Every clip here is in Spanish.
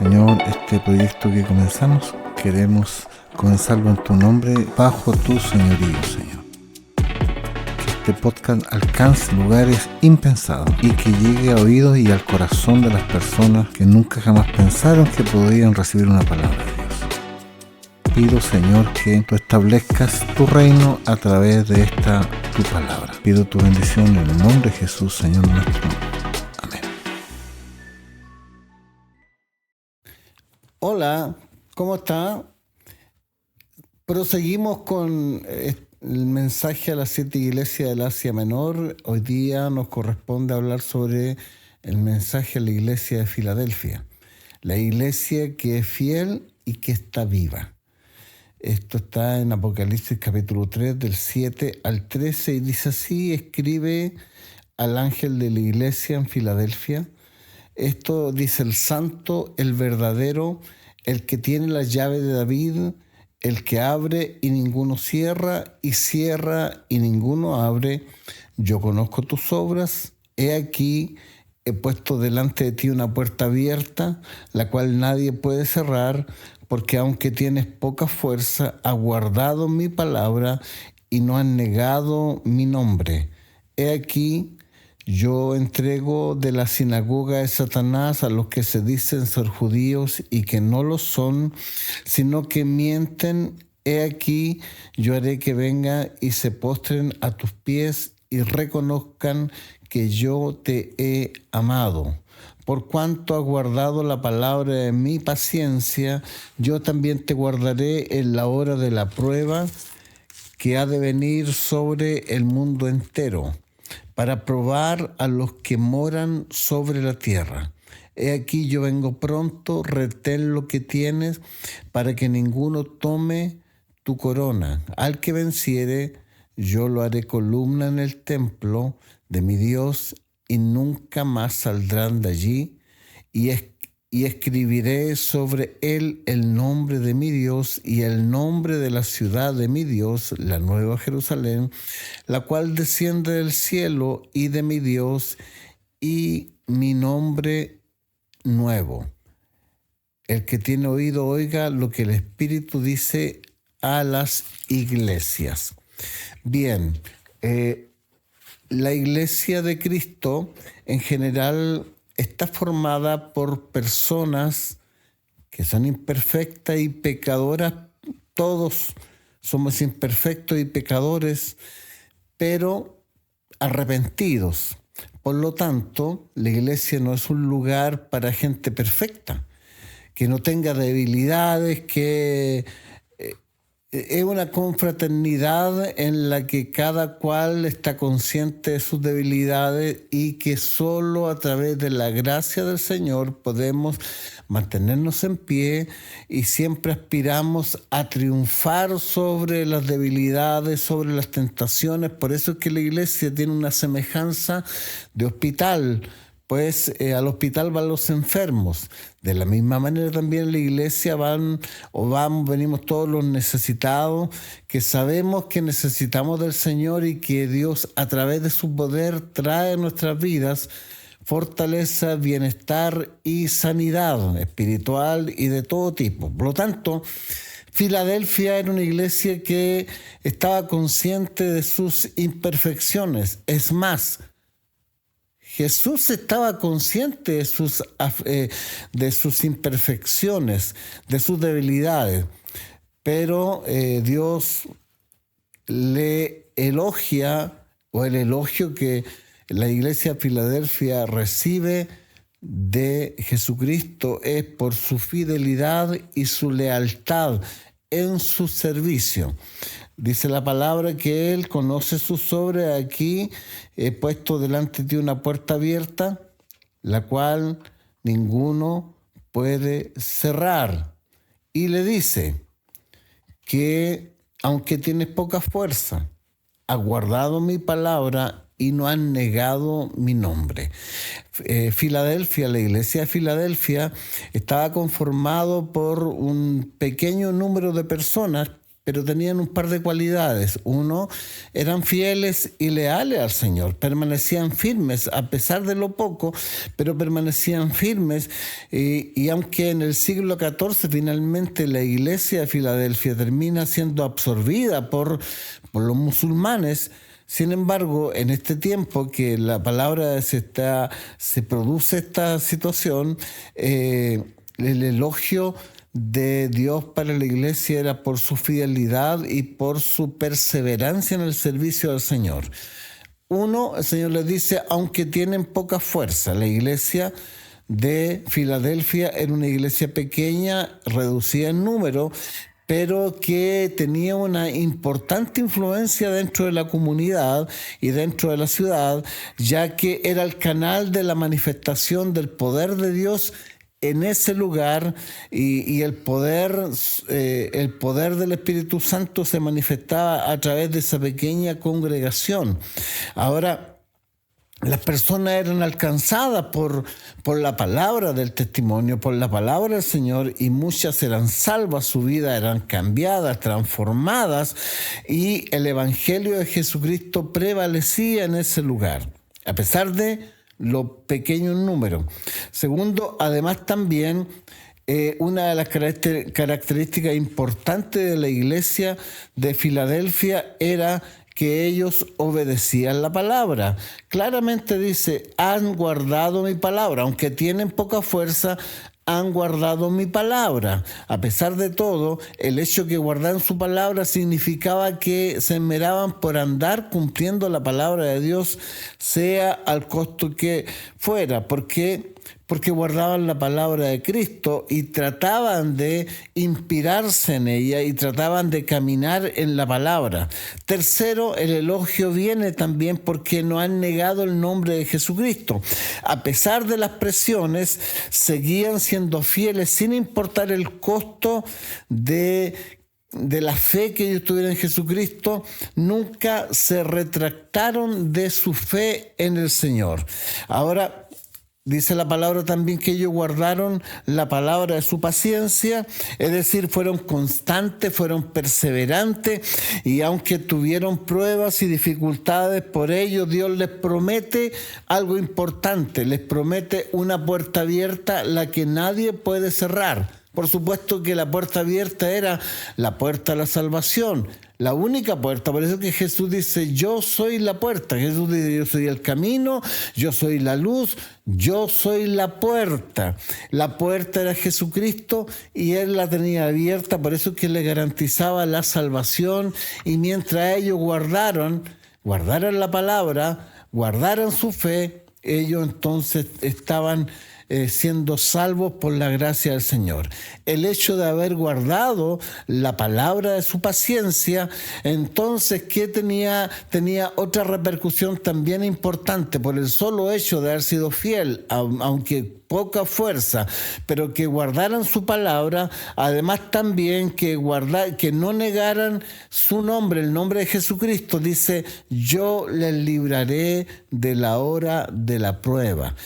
Señor, este proyecto que comenzamos, queremos comenzarlo en tu nombre, bajo tu señorío, Señor. Que este podcast alcance lugares impensados y que llegue a oídos y al corazón de las personas que nunca jamás pensaron que podrían recibir una palabra de Dios. Pido, Señor, que tú establezcas tu reino a través de esta tu palabra. Pido tu bendición en el nombre de Jesús, Señor nuestro. Amén. Hola, ¿cómo está? Proseguimos con el mensaje a las 7 iglesias del Asia Menor. Hoy día nos corresponde hablar sobre el mensaje a la iglesia de Filadelfia. La iglesia que es fiel y que está viva. Esto está en Apocalipsis capítulo 3, del 7 al 13, y dice así: escribe al ángel de la iglesia en Filadelfia. Esto dice el santo, el verdadero, el que tiene la llave de David, el que abre y ninguno cierra, y cierra y ninguno abre. Yo conozco tus obras. He aquí, he puesto delante de ti una puerta abierta, la cual nadie puede cerrar, porque aunque tienes poca fuerza, has guardado mi palabra y no has negado mi nombre. He aquí, yo entrego de la sinagoga de Satanás a los que se dicen ser judíos y que no lo son, sino que mienten. He aquí, yo haré que vengan y se postren a tus pies y reconozcan que yo te he amado. Por cuanto has guardado la palabra de mi paciencia, yo también te guardaré en la hora de la prueba que ha de venir sobre el mundo entero, para probar a los que moran sobre la tierra. He aquí, yo vengo pronto, retén lo que tienes, para que ninguno tome tu corona. Al que venciere, yo lo haré columna en el templo de mi Dios, y nunca más saldrán de allí, y escribiré sobre él el nombre de mi Dios y el nombre de la ciudad de mi Dios, la nueva Jerusalén, la cual desciende del cielo, y de mi Dios, y mi nombre nuevo. El que tiene oído, oiga lo que el Espíritu dice a las iglesias. Bien, la iglesia de Cristo en general está formada por personas que son imperfectas y pecadoras. Todos somos imperfectos y pecadores, pero arrepentidos. Por lo tanto, la iglesia no es un lugar para gente perfecta, que no tenga debilidades, que es una confraternidad en la que cada cual está consciente de sus debilidades y que solo a través de la gracia del Señor podemos mantenernos en pie, y siempre aspiramos a triunfar sobre las debilidades, sobre las tentaciones. Por eso es que la iglesia tiene una semejanza de hospital, pues al hospital van los enfermos. De la misma manera también en la iglesia venimos todos los necesitados, que sabemos que necesitamos del Señor y que Dios a través de su poder trae a nuestras vidas fortaleza, bienestar y sanidad espiritual y de todo tipo. Por lo tanto, Filadelfia era una iglesia que estaba consciente de sus imperfecciones. Es más, Jesús estaba consciente de sus imperfecciones, de sus debilidades, pero Dios le elogia, o el elogio que la iglesia de Filadelfia recibe de Jesucristo es por su fidelidad y su lealtad en su servicio. Dice la palabra que Él conoce sus obras. Aquí he puesto delante de ti una puerta abierta, la cual ninguno puede cerrar. Y le dice que aunque tienes poca fuerza, has guardado mi palabra y no han negado mi nombre. Filadelfia, la iglesia de Filadelfia, estaba conformado por un pequeño número de personas pero tenían un par de cualidades. Uno, eran fieles y leales al Señor, permanecían firmes a pesar de lo poco, pero permanecían firmes. Y aunque en el siglo XIV finalmente la iglesia de Filadelfia termina siendo absorbida por los musulmanes, sin embargo, en este tiempo que la palabra se produce esta situación, el elogio de Dios para la iglesia era por su fidelidad y por su perseverancia en el servicio al Señor. Uno, el Señor les dice, aunque tienen poca fuerza, la iglesia de Filadelfia era una iglesia pequeña, reducida en número, pero que tenía una importante influencia dentro de la comunidad y dentro de la ciudad, ya que era el canal de la manifestación del poder de Dios en ese lugar, y el poder del Espíritu Santo se manifestaba a través de esa pequeña congregación. Ahora, las personas eran alcanzadas por la palabra del testimonio, por la palabra del Señor, y muchas eran salvas, su vida eran cambiadas, transformadas, y el Evangelio de Jesucristo prevalecía en ese lugar, a pesar de lo pequeño en número. Segundo, además también una de las características importantes de la iglesia de Filadelfia era que ellos obedecían la palabra. Claramente dice, han guardado mi palabra, aunque tienen poca fuerza, han guardado mi palabra. A pesar de todo, el hecho que guardaran su palabra significaba que se esmeraban por andar cumpliendo la palabra de Dios, sea al costo que fuera. ¿Por qué? Porque guardaban la palabra de Cristo y trataban de inspirarse en ella y trataban de caminar en la palabra. Tercero, el elogio viene también porque no han negado el nombre de Jesucristo. A pesar de las presiones, seguían siendo fieles sin importar el costo de la fe que ellos tuvieron en Jesucristo. Nunca se retractaron de su fe en el Señor. Ahora, dice la palabra también que ellos guardaron la palabra de su paciencia, es decir, fueron constantes, fueron perseverantes, y aunque tuvieron pruebas y dificultades por ello, Dios les promete algo importante, les promete una puerta abierta, la que nadie puede cerrar. Por supuesto que la puerta abierta era la puerta a la salvación, la única puerta. Por eso que Jesús dice, yo soy la puerta. Jesús dice, yo soy el camino, yo soy la luz, yo soy la puerta. La puerta era Jesucristo y Él la tenía abierta, por eso que le garantizaba la salvación. Y mientras ellos guardaron la palabra, guardaron su fe, ellos entonces estaban siendo salvos por la gracia del Señor. El hecho de haber guardado la palabra de su paciencia, entonces, ¿qué tenía otra repercusión también importante? Por el solo hecho de haber sido fiel, aunque poca fuerza, pero que guardaran su palabra, además también que no negaran su nombre, el nombre de Jesucristo. Dice, yo les libraré de la hora de la prueba.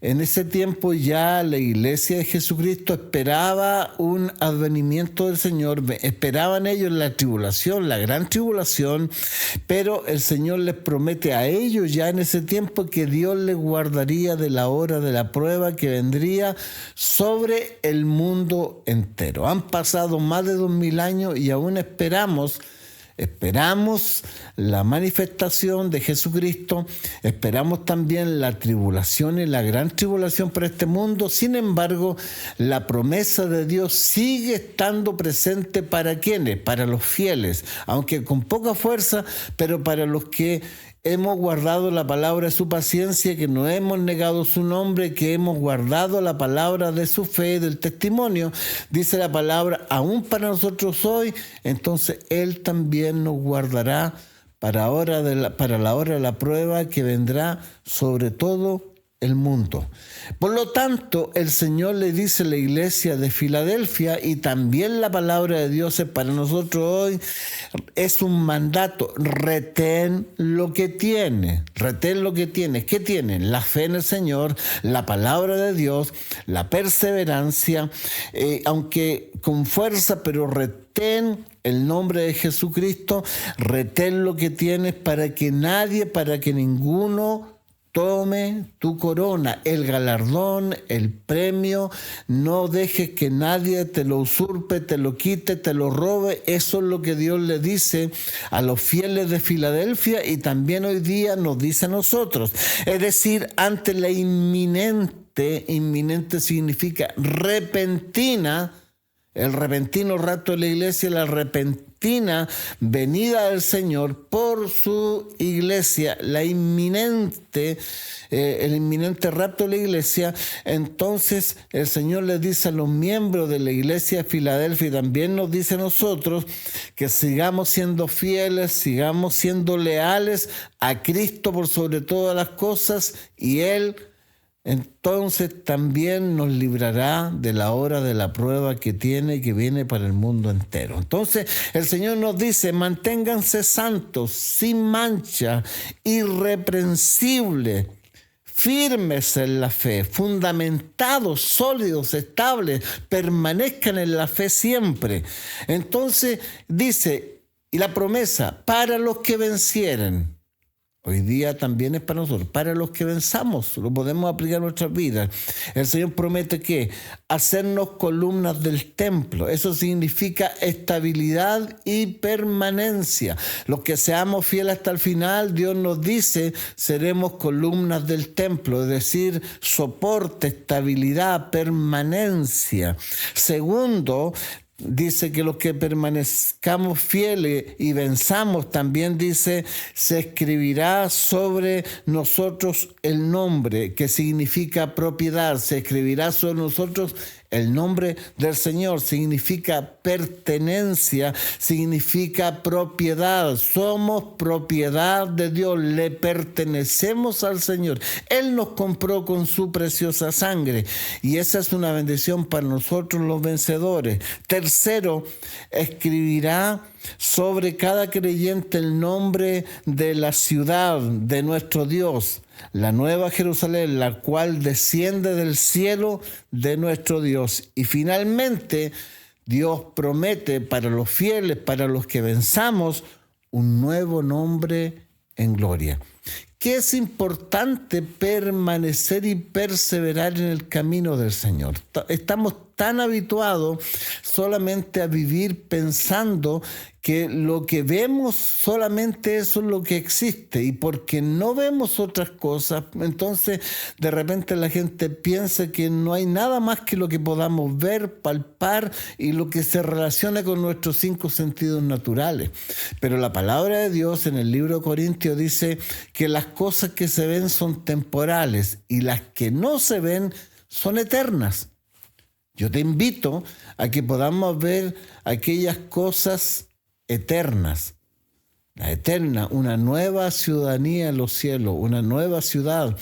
En ese tiempo ya la iglesia de Jesucristo esperaba un advenimiento del Señor, esperaban ellos la tribulación, la gran tribulación, pero el Señor les promete a ellos ya en ese tiempo que Dios les guardaría de la hora de la prueba que vendría sobre el mundo entero. Han pasado más de 2000 años y aún esperamos la manifestación de Jesucristo, esperamos también la tribulación y la gran tribulación por este mundo. Sin embargo, la promesa de Dios sigue estando presente para ¿quiénes? Para los fieles, aunque con poca fuerza, pero para los que hemos guardado la palabra de su paciencia, que no hemos negado su nombre, que hemos guardado la palabra de su fe, del testimonio. Dice la palabra, aún para nosotros hoy, entonces Él también nos guardará para la hora de la prueba que vendrá sobre todo el mundo. Por lo tanto, el Señor le dice a la iglesia de Filadelfia, y también la palabra de Dios es para nosotros hoy, es un mandato: retén lo que tienes, retén lo que tienes. ¿Qué tienes? La fe en el Señor, la palabra de Dios, la perseverancia, aunque con fuerza, pero retén el nombre de Jesucristo, retén lo que tienes para que nadie, para que ninguno tome tu corona, el galardón, el premio. No dejes que nadie te lo usurpe, te lo quite, te lo robe. Eso es lo que Dios le dice a los fieles de Filadelfia, y también hoy día nos dice a nosotros. Es decir, ante la inminente significa repentina, el repentino rapto de la iglesia, la repentina venida del Señor por su iglesia, el inminente rapto de la iglesia. Entonces el Señor le dice a los miembros de la iglesia de Filadelfia, y también nos dice a nosotros, que sigamos siendo fieles, sigamos siendo leales a Cristo por sobre todas las cosas, y Él entonces también nos librará de la hora de la prueba que viene para el mundo entero. Entonces el Señor nos dice: manténganse santos, sin mancha, irreprensibles, firmes en la fe, fundamentados, sólidos, estables, permanezcan en la fe siempre. Entonces dice, y la promesa, para los que vencieren. Hoy día también es para nosotros, para los que venzamos, lo podemos aplicar en nuestras vidas. El Señor promete que hacernos columnas del templo. Eso significa estabilidad y permanencia. Los que seamos fieles hasta el final, Dios nos dice, seremos columnas del templo, es decir, soporte, estabilidad, permanencia. Segundo, dice que los que permanezcamos fieles y venzamos, también dice, se escribirá sobre nosotros el nombre, que significa propiedad. Se escribirá sobre nosotros el nombre del Señor, significa pertenencia, significa propiedad. Somos propiedad de Dios, le pertenecemos al Señor. Él nos compró con su preciosa sangre, y esa es una bendición para nosotros los vencedores. Tercero, escribirá sobre cada creyente el nombre de la ciudad de nuestro Dios, la nueva Jerusalén, la cual desciende del cielo de nuestro Dios. Y finalmente, Dios promete para los fieles, para los que venzamos, un nuevo nombre en gloria. Que es importante permanecer y perseverar en el camino del Señor. Estamos tan habituados solamente a vivir pensando que lo que vemos solamente eso es lo que existe, y porque no vemos otras cosas, entonces de repente la gente piensa que no hay nada más que lo que podamos ver, palpar y lo que se relaciona con nuestros 5 sentidos naturales. Pero la palabra de Dios en el libro de Corintios dice que las cosas que se ven son temporales y las que no se ven son eternas. Yo te invito a que podamos ver aquellas cosas eternas, la eterna, una nueva ciudadanía en los cielos, una nueva ciudad.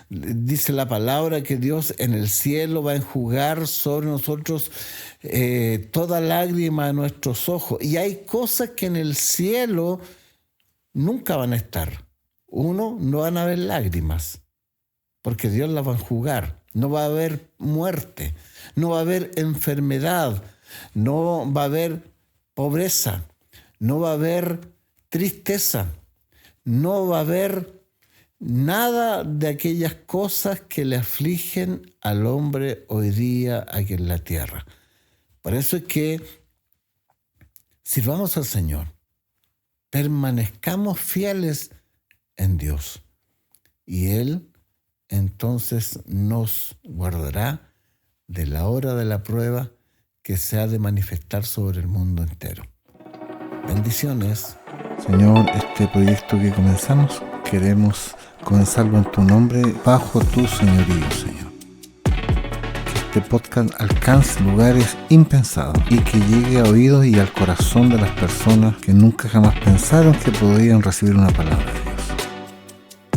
Dice la palabra que Dios en el cielo va a enjugar sobre nosotros toda lágrima de nuestros ojos. Y hay cosas que en el cielo nunca van a estar. Uno, no van a haber lágrimas, porque Dios las va a enjugar. No va a haber muerte, no va a haber enfermedad, no va a haber pobreza, no va a haber tristeza, no va a haber nada de aquellas cosas que le afligen al hombre hoy día aquí en la tierra. Por eso es que sirvamos al Señor, permanezcamos fieles en Dios, y Él entonces nos guardará de la hora de la prueba que se ha de manifestar sobre el mundo entero. Bendiciones. Señor, este proyecto que comenzamos, queremos comenzarlo en tu nombre, bajo tu señorío, Señor. Que este podcast alcance lugares impensados y que llegue a oídos y al corazón de las personas que nunca jamás pensaron que podían recibir una palabra de Dios.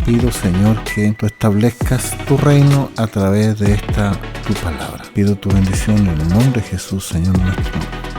pido, Señor, que tú establezcas tu reino a través de esta tu palabra. Pido tu bendición en el nombre de Jesús, Señor nuestro.